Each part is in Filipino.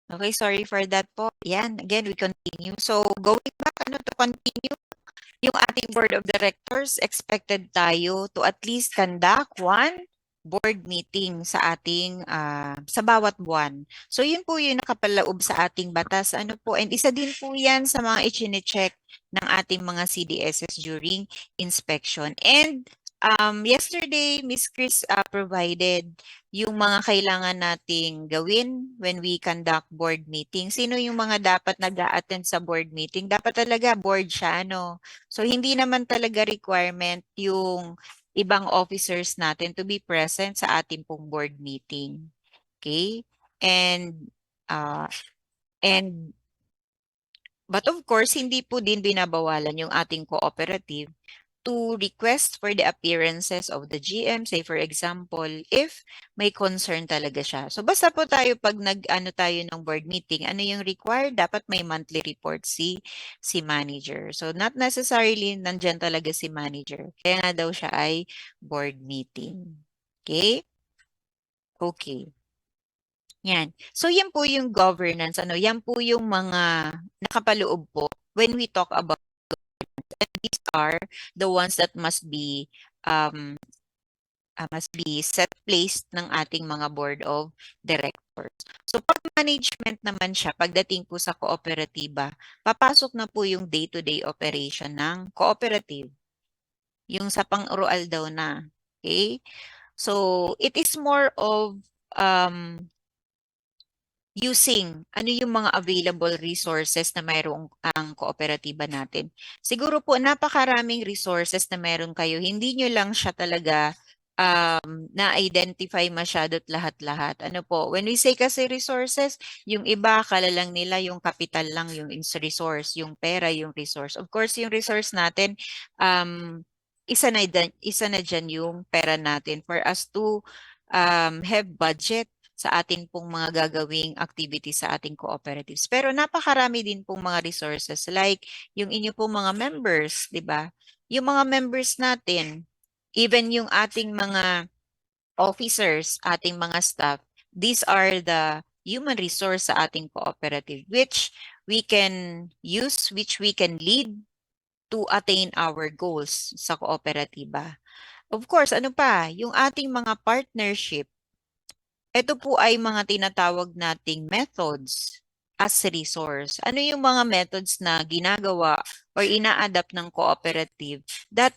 Okay, sorry for that po. Yan, again, we continue. So, going back, to continue, yung ating board of directors, expected tayo to at least conduct one board meeting sa ating, sa bawat buwan. So, yun po yung nakapaloob sa ating batas. And isa din po yan sa mga ichine-check ng ating mga CDSs during inspection. And yesterday, Miss Chris provided yung mga kailangan nating gawin when we conduct board meeting. Sino yung mga dapat nag-a-attend sa board meeting? Dapat talaga board siya, So, hindi naman talaga requirement yung ibang officers natin to be present sa ating pong board meeting. Okay? And, uh, and but of course, hindi po din binabawalan yung ating cooperative to request for the appearances of the GM, say for example, if may concern talaga siya. So basta po tayo pag nag-ano tayo ng board meeting, ano yung required? Dapat may monthly report si manager. So not necessarily nandyan talaga si manager. Kaya nga daw siya ay board meeting. Okay? Okay. Yan. So yan po yung governance. Yan po yung mga nakapaloob po when we talk about, and these are the ones that um, must be set placed ng ating mga board of directors. So pag management naman siya, pagdating po sa kooperatiba, papasok na po yung day-to-day operation ng cooperative. Yung sa pang-urual daw na. Okay? So it is more of um, using ano yung mga available resources na mayroong ang kooperatiba natin. Siguro po napakaraming resources na meron kayo. Hindi nyo lang siya talaga na-identify masyadot lahat-lahat. Ano po, when we say kasi resources, yung iba akala lang nila yung capital lang yung resource, yung pera yung resource. Of course, yung resource natin, um, isa na dyan yung pera natin for us to have budget sa ating pong mga gagawing activities sa ating cooperatives. Pero napakarami din pong mga resources like yung inyo pong mga members, di ba? Yung mga members natin, even yung ating mga officers, ating mga staff, these are the human resource sa ating cooperative which we can use, which we can lead to attain our goals sa kooperatiba. Of course, ano pa, yung ating mga partnership, ito po ay mga tinatawag nating methods as resource. Ano yung mga methods na ginagawa or ina-adapt ng cooperative that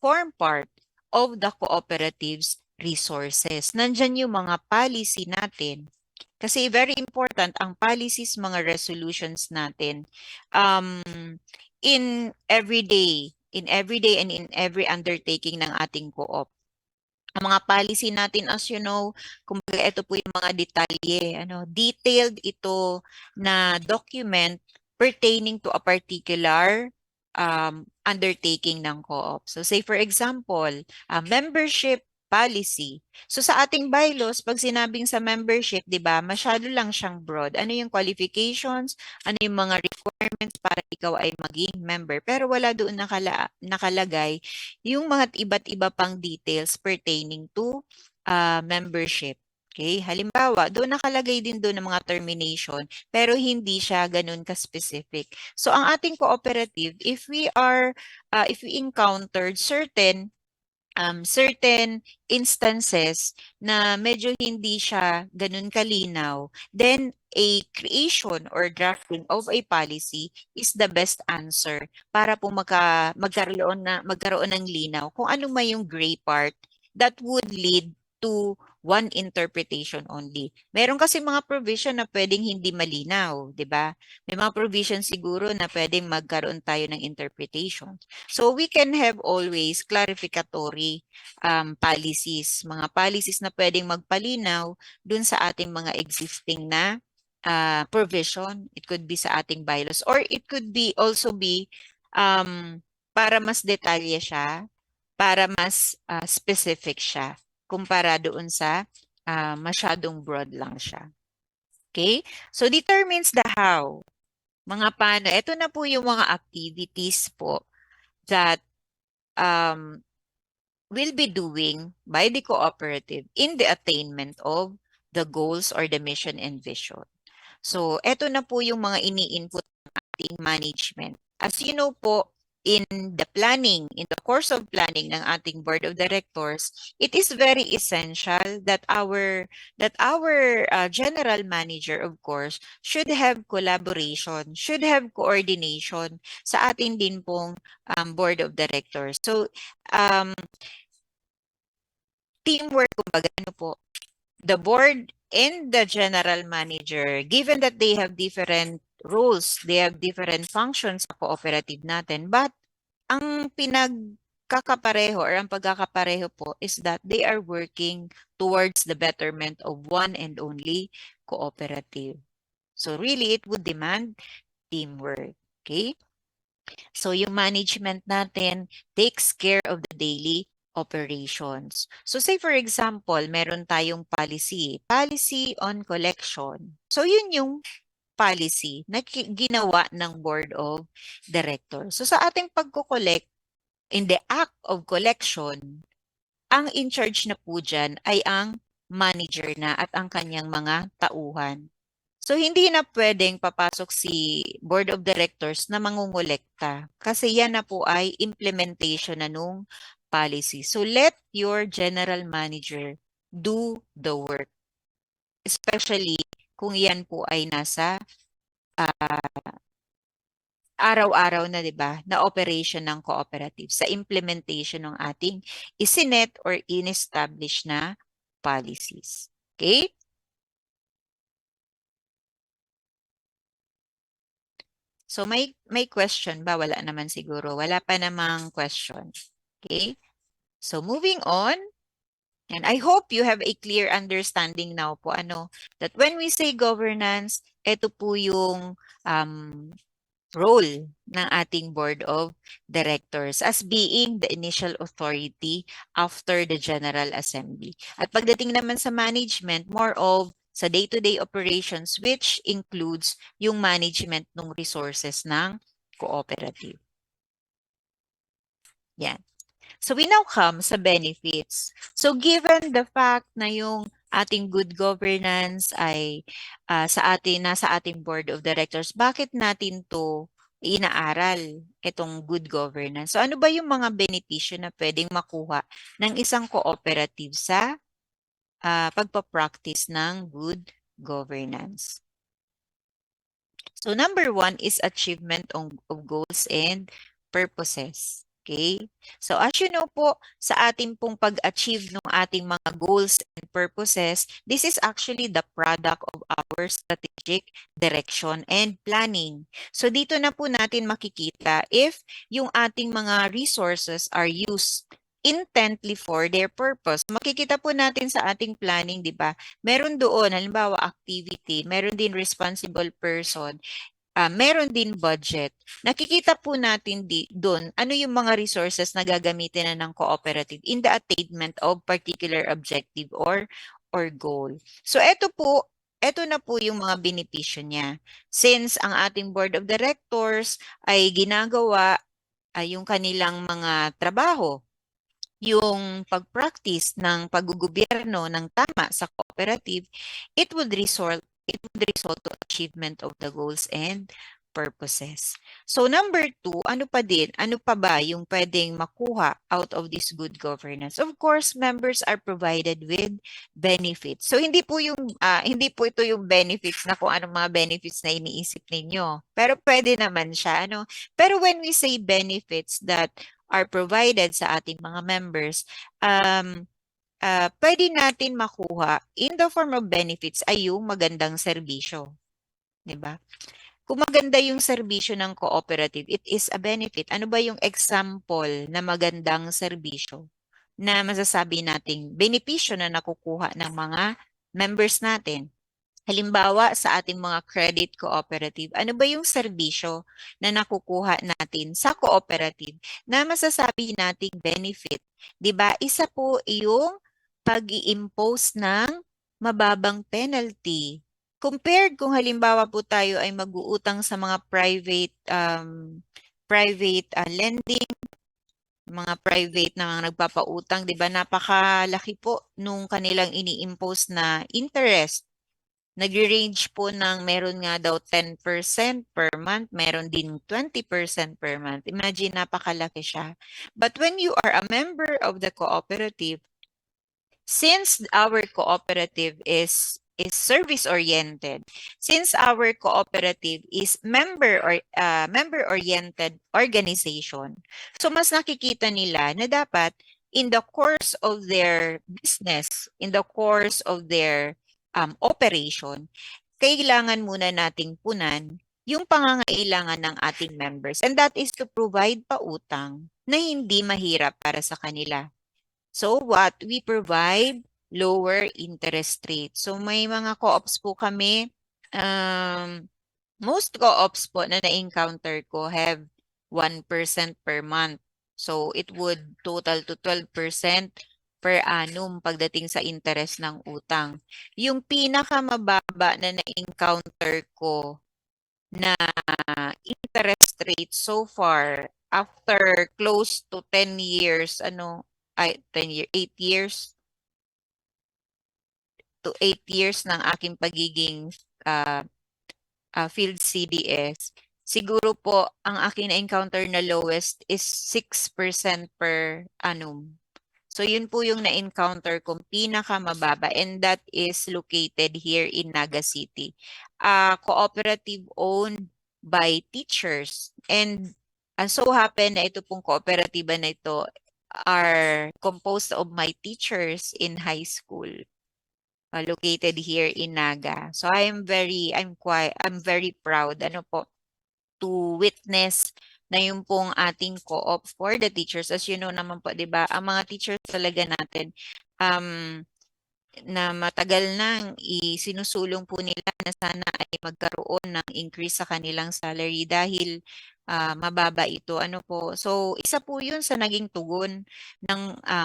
form part of the cooperative's resources? Nandyan yung mga policy natin. Kasi very important ang policies, mga resolutions natin um, in every day and in every undertaking ng ating co-op. Ang mga policy natin, as you know, kumbaga ito po yung mga detalye, detailed ito na document pertaining to a particular undertaking ng co-op. So say for example, membership policy. So sa ating bylaws, pag sinabing sa membership, 'di ba, masyado lang siyang broad. Ano yung qualifications, ano yung mga requirements para ikaw ay maging member. Pero wala doon nakalagay yung mga iba't iba pang details pertaining to membership. Okay? Halimbawa, doon nakalagay din doon ng mga termination, pero hindi siya ganun ka-specific. So, ang ating cooperative, if we encountered certain instances na medyo hindi siya ganun kalinaw, then a creation or drafting of a policy is the best answer para po magkaroon ng linaw kung ano may yung gray part that would lead to one interpretation only. Meron kasi mga provision na pwedeng hindi malinaw, di ba? May mga provision siguro na pwedeng magkaroon tayo ng interpretation. So we can have always clarificatory policies, mga policies na pwedeng magpalinaw dun sa ating mga existing na provision. It could be sa ating bylaws or it could be also be para mas detalye siya, para mas specific siya kumpara doon sa masyadong broad lang siya. Okay? So determines the how. Mga paano. Ito na po yung mga activities po that um, will be doing by the cooperative in the attainment of the goals or the mission and vision. So, eto na po yung mga ini-input ng ating management. As you know po, in the course of planning ng ating board of directors, it is very essential that our general manager, of course, should have collaboration, should have coordination sa ating din pong board of directors. So, um, teamwork, kumbaga, ano po, the board and the general manager, given that they have different roles, they have different functions sa cooperative natin, but ang pinagkakapareho or ang pagkakapareho po is that they are working towards the betterment of one and only cooperative. So really, it would demand teamwork. Okay? So yung management natin takes care of the daily operations. So say for example, meron tayong policy on collection. So yun yung policy na ginawa ng board of directors. So sa ating pagko-collect, in the act of collection, ang in charge na po dyan ay ang manager na at ang kanyang mga tauhan. So hindi na pwedeng papasok si board of directors na mangungulekta kasi yan na po ay implementation na nung policy. So let your general manager do the work. Especially kung yan po ay nasa araw-araw na, 'di ba, na operation ng cooperative sa implementation ng ating isinet or in-establish na policies. Okay? So may question ba? Wala naman siguro. Wala pa namang question. Okay? So moving on, and I hope you have a clear understanding now po that when we say governance, ito po yung role ng ating board of directors as being the initial authority after the General Assembly. At pagdating naman sa management, more of sa day-to-day operations which includes yung management ng resources ng cooperative. Yan. So we now come sa benefits. So given the fact na yung ating good governance ay nasa ating board of directors, bakit natin to inaaral itong good governance? So ano ba yung mga benepisyo na pwedeng makuha ng isang cooperative sa pagpa-practice ng good governance? So number one is achievement of goals and purposes. Okay? So as you know po, sa ating pong pag-achieve ng ating mga goals and purposes, this is actually the product of our strategic direction and planning. So dito na po natin makikita if yung ating mga resources are used intently for their purpose. Makikita po natin sa ating planning, di ba? Meron doon, halimbawa activity, meron din responsible person, meron din budget. Nakikita po natin doon ano yung mga resources na gagamitin na ng cooperative in the attainment of particular objective or goal. So ito na po yung mga benepisyo niya. Since ang ating board of directors ay ginagawa yung kanilang mga trabaho, yung pag-practice ng paggugobyerno ng tama sa cooperative, it would result to achievement of the goals and purposes. So number two, ano pa din? Ano pa ba yung pwedeng makuha out of this good governance? Of course, members are provided with benefits. So hindi po ito yung benefits na kung anong mga benefits na iniisip ninyo. Pero pwede naman siya, Pero when we say benefits that are provided sa ating mga members, pwede natin makuha in the form of benefits ay yung magandang serbisyo. 'Di ba? Kung maganda yung serbisyo ng cooperative, it is a benefit. Ano ba yung example na magandang serbisyo na masasabi nating benepisyo na nakukuha ng mga members natin? Halimbawa, sa ating mga credit cooperative, ano ba yung serbisyo na nakukuha natin sa cooperative na masasabi nating benefit? 'Di ba? Isa po yung pag-i-impose ng mababang penalty. Compared kung halimbawa po tayo ay mag-uutang sa mga private lending, mga private na mga nagpapautang, 'di ba? Napakalaki po nung kanilang ini-impose na interest. nagre-range po ng meron nga daw 10% per month, meron din 20% per month. Imagine, napakalaki siya. But when you are a member of the cooperative, since our cooperative is service oriented, since our cooperative is member oriented organization, so mas nakikita nila na dapat in the course of their business, in the course of their operation, kailangan muna nating punan yung pangangailangan ng ating members, and that is to provide pautang na hindi mahirap para sa kanila. So what we provide, lower interest rate. So may mga co-ops po kami, most co-ops po na na-encounter ko have 1% per month. So it would total to 12% per annum pagdating sa interest ng utang. Yung pinakamababa na na-encounter ko na interest rate so far after close to 10 years, 8 years to 8 years ng aking pagiging field CDS, siguro po ang aking na-encounter na lowest is 6% per annum. So yun po yung na-encounter kong pinakamababa, and that is located here in Naga City. Cooperative owned by teachers, and so happen na ito pong kooperatiba na ito are composed of my teachers in high school, located here in Naga. So I'm very proud to witness na yung pong ating co-op for the teachers. As you know naman po, 'di ba, ang mga teachers talaga natin na matagal nang isinusulong po nila na sana ay magkaroon ng increase sa kanilang salary dahil mababa ito. So isa po 'yun sa naging tugon ng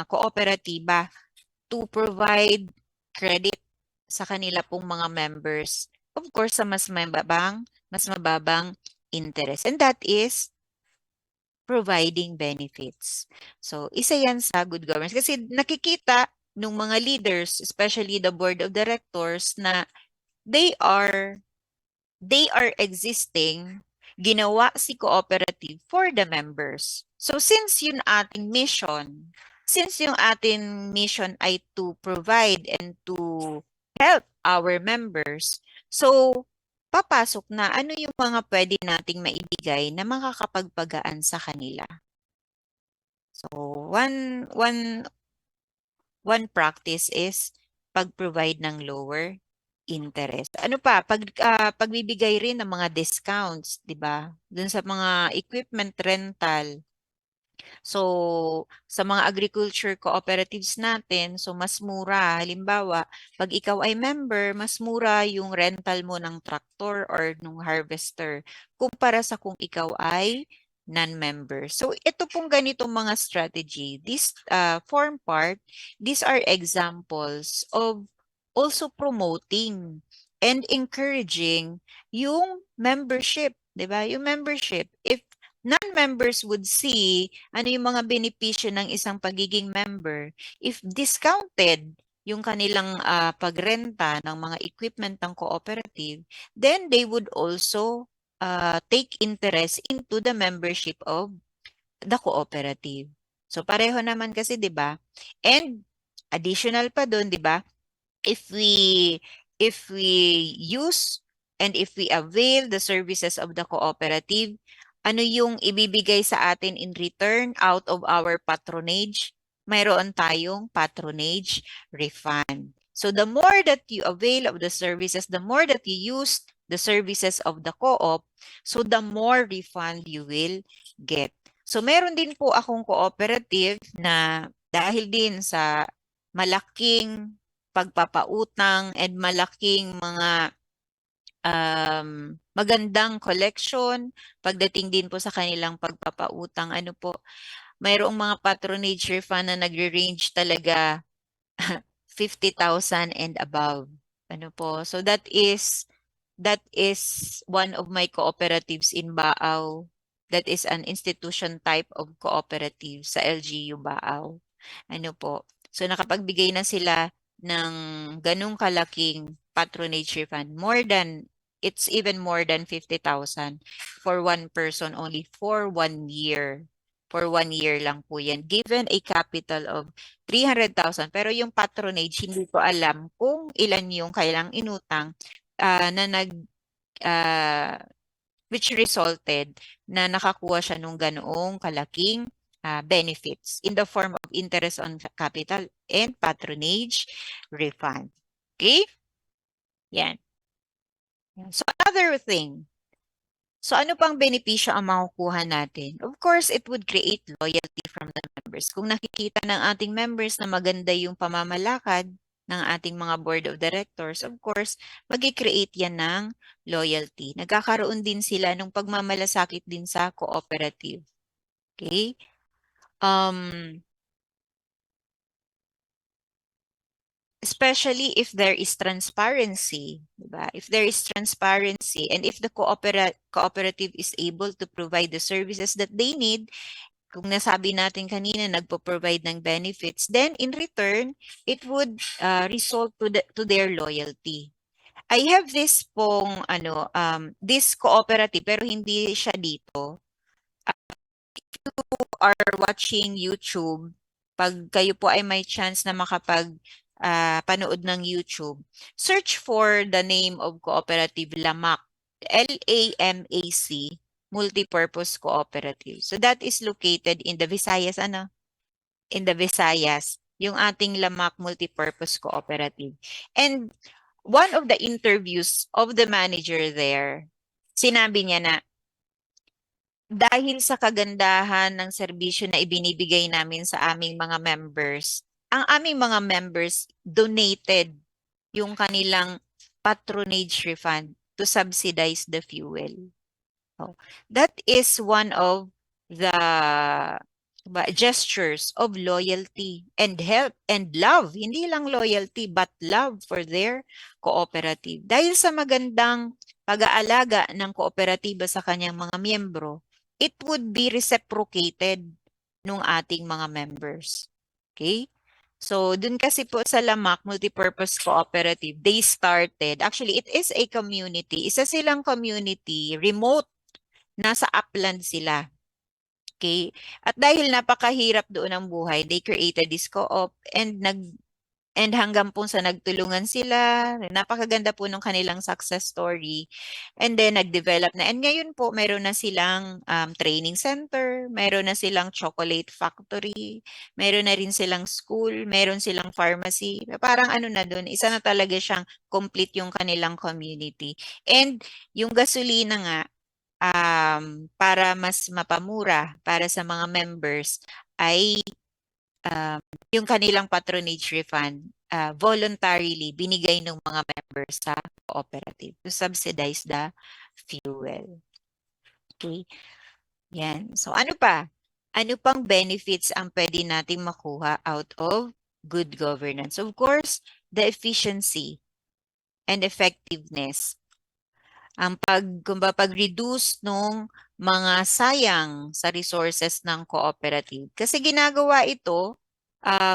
kooperatiba to provide credit sa kanila pong mga members. Of course, sa mas mababang interest. And that is providing benefits. So, isa yan sa good governance. Kasi nakikita ng mga leaders, especially the board of directors, na they are existing, ginawa si cooperative for the members. So since yung ating mission ay to provide and to help our members, so papasok na ano yung mga pwede nating maibigay na makakapagpagaan sa kanila. So one practice is pag-provide ng lower interest. Ano pa, pagbibigay rin ng mga discounts, 'di ba? Dun sa mga equipment rental. So, sa mga agriculture cooperatives natin, so mas mura. Halimbawa, pag ikaw ay member, mas mura yung rental mo ng tractor or ng harvester kumpara sa kung ikaw ay non-member. So, ito pong ganitong mga strategy, this form part, these are examples of also promoting and encouraging yung membership, 'di ba? Yung membership. If non-members would see ano yung mga benepisyo ng isang pagiging member, if discounted yung kanilang pagrenta ng mga equipment ng cooperative, then they would also take interest into the membership of the cooperative. So pareho naman kasi, 'di ba? And additional pa doon, 'di ba? If we use and if we avail the services of the cooperative, ano yung ibibigay sa atin in return out of our patronage? Mayroon tayong patronage refund. So the more that you avail of the services, the more that you use the services of the co-op, so the more refund you will get. So meron din po akong cooperative na dahil din sa malaking pagpapautang and malaking mga magandang collection pagdating din po sa kanilang pagpapautang. Mayroong mga patronage refund na nagre-range talaga 50,000 and above. So that is one of my cooperatives in Baaw. That is an institution type of cooperative sa LGU Baaw. So nakapagbigay na sila ng ganung kalaking patronage refund. It's even more than 50,000 for one person only for 1 year. For 1 year lang po yan. Given a capital of 300,000. Pero yung patronage, hindi ko alam kung ilan yung kailang inutang na ah, which resulted na nakakuha siya nung ganoong kalaking benefits in the form of interest on capital and patronage refund. Okay? Yan. So another thing. So ano pang benepisyo ang makukuha natin? Of course, it would create loyalty from the members. Kung nakikita ng ating members na maganda yung pamamalakad ng ating mga board of directors, of course, mag-create yan ng loyalty. Nagkakaroon din sila ng pagmamalasakit din sa cooperative. Okay? Especially if there is transparency, diba? If there is transparency and if the cooperative is able to provide the services that they need, kung nasabi natin kanina nagpo-provide ng benefits, then in return, it would result to their loyalty. I have this pong this cooperative pero hindi siya dito. Are watching YouTube, pag kayo po ay may chance na panood ng YouTube, search for the name of Cooperative Lamac, LAMAC, Multipurpose Cooperative. So that is located in the Visayas, In the Visayas, yung ating Lamac Multipurpose Cooperative. And one of the interviews of the manager there, sinabi niya na, dahil sa kagandahan ng serbisyo na ibinibigay namin sa aming mga members, ang aming mga members donated yung kanilang patronage refund to subsidize the fuel. So, that is one of the gestures of loyalty and help and love. Hindi lang loyalty but love for their cooperative. Dahil sa magandang pag-aalaga ng kooperatiba sa kanyang mga miyembro, it would be reciprocated nung ating mga members. Okay? So, dun kasi po sa Lamac Multipurpose Cooperative, they started, actually, it is a community. Isa silang community, remote, nasa upland sila. Okay? At dahil napakahirap doon ang buhay, they created this co-op and hanggang po sa nagtulungan sila, napakaganda po ng kanilang success story. And then nag-develop na. And ngayon po, meron na silang training center, meron na silang chocolate factory, meron na rin silang school, meron silang pharmacy. Parang ano na doon, isa na talaga siyang complete yung kanilang community. And yung gasolina nga, para mas mapamura para sa mga members ay yung kanilang patronage refund voluntarily binigay ng mga members sa cooperative to subsidize the fuel. Okay? Yan. So ano pa? Ano pang benefits ang pwede nating makuha out of good governance? Of course, the efficiency and effectiveness. Ang pag-reduce nung mga sayang sa resources ng cooperative. Kasi ginagawa ito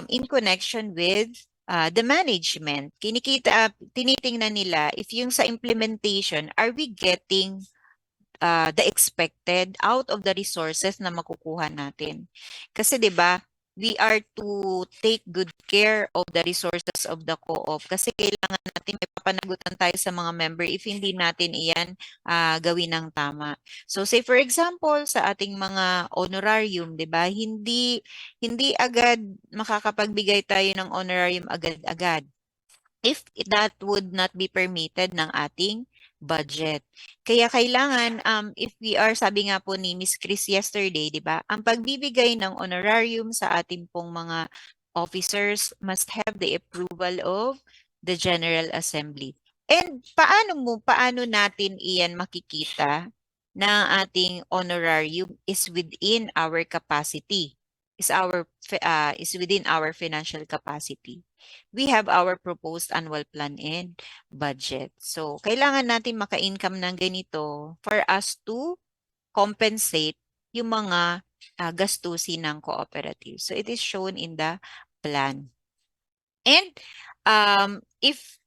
in connection with the management. Tinitingnan nila if yung sa implementation, are we getting the expected out of the resources na makukuha natin. Kasi 'di ba, we are to take good care of the resources of the co-op kasi kailangan natin may papanagutan tayo sa mga member if hindi natin iyan gawin ng tama. So say for example sa ating mga honorarium, 'di ba? Hindi agad makakapagbigay tayo ng honorarium agad-agad if that would not be permitted ng ating budget. Kaya kailangan, if we are, sabi nga po ni Miss Chris yesterday, di ba, ang pagbibigay ng honorarium sa ating pong mga officers must have the approval of the General Assembly. And paano natin iyan makikita na ating honorarium is within our capacity, is within our financial capacity? We have our proposed annual plan and budget. So, kailangan natin maka-income ng ganito for us to compensate yung mga gastusin ng cooperative. So, it is shown in the plan. And if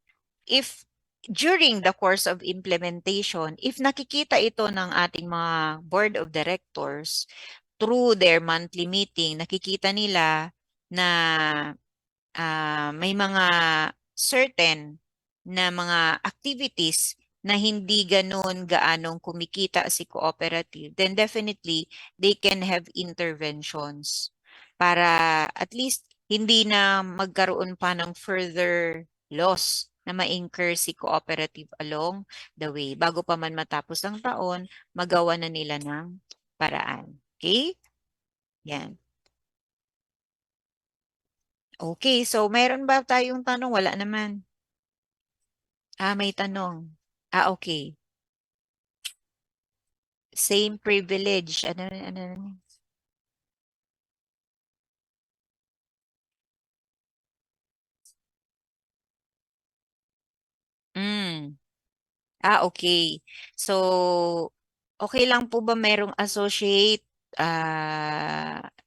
during the course of implementation, if nakikita ito ng ating mga board of directors through their monthly meeting, nakikita nila na may mga certain na mga activities na hindi ganun gaanong kumikita si cooperative, then definitely they can have interventions para at least hindi na magkaroon pa ng further loss na ma-incur si cooperative along the way. Bago pa man matapos ang taon, magawa na nila ng paraan. Okay? Yan. Okay, so mayroon ba tayong tanong? Wala naman. May tanong. Okay. Same privilege. Ano? Mm. Okay. So, okay lang po ba merong associate,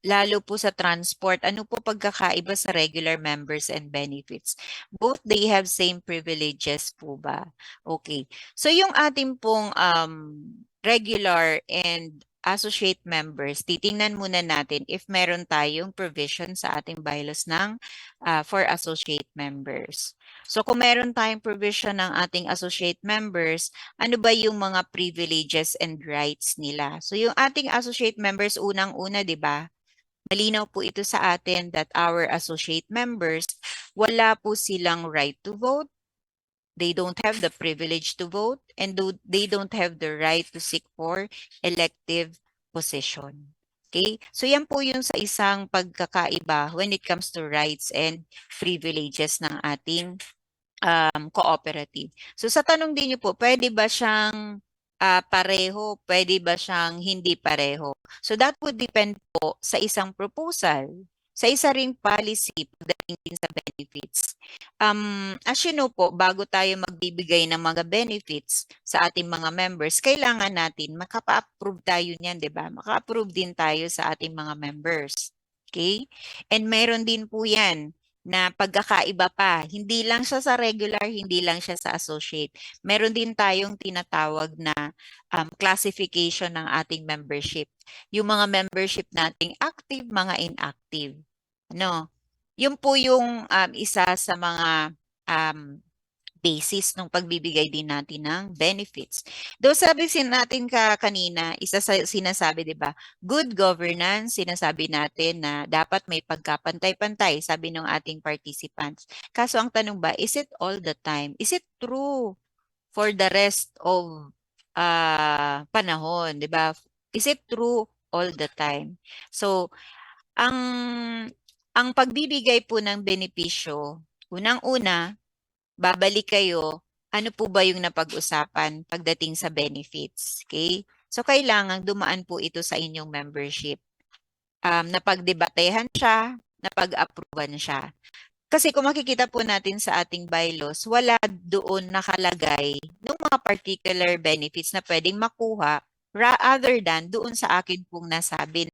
lalo po sa transport? Ano po pagkakaiba sa regular members and benefits? Both they have same privileges po ba? Okay. So, yung ating pong regular and associate members, titingnan muna natin if meron tayong provision sa ating bylaws ng for associate members. So kung meron tayong provision ng ating associate members, ano ba yung mga privileges and rights nila? So yung ating associate members, unang-una, di ba? Malinaw po ito sa atin that our associate members, wala po silang right to vote, they don't have the privilege to vote, and they don't have the right to seek for elective position. Okay? So yan po yung sa isang pagkakaiba when it comes to rights and privileges ng ating cooperative. So sa tanong din niyo po, pwede ba siyang pareho? Pwede ba siyang hindi pareho? So that would depend po sa isang proposal, sa isa ring policy pagdating din sa benefits. As you know po, bago tayo magbibigay ng mga benefits sa ating mga members, kailangan natin makapa-approve tayo niyan, di ba? Maka-approve din tayo sa ating mga members. Okay? And meron din po yan na pagkakaiba pa. Hindi lang siya sa regular, hindi lang siya sa associate. Meron din tayong tinatawag na classification ng ating membership. Yung mga membership nating active, mga inactive. Ano? Yun po yung isa sa mga basis ng pagbibigay din natin ng benefits. Though sabi natin kanina, isa sa sinasabi, di ba, good governance, sinasabi natin na dapat may pagkapantay-pantay, sabi ng ating participants. Kaso ang tanong ba, is it all the time? Is it true for the rest of panahon, di ba? Is it true all the time? So, ang ang pagbibigay po ng benepisyo, unang-una, babalik kayo, ano po ba yung napag-usapan pagdating sa benefits? Okay? So, kailangan dumaan po ito sa inyong membership. Napagdebatehan siya, napag-approvean siya. Kasi kung makikita po natin sa ating bylaws, wala doon nakalagay ng mga particular benefits na pwedeng makuha other than doon sa akin pong nasabi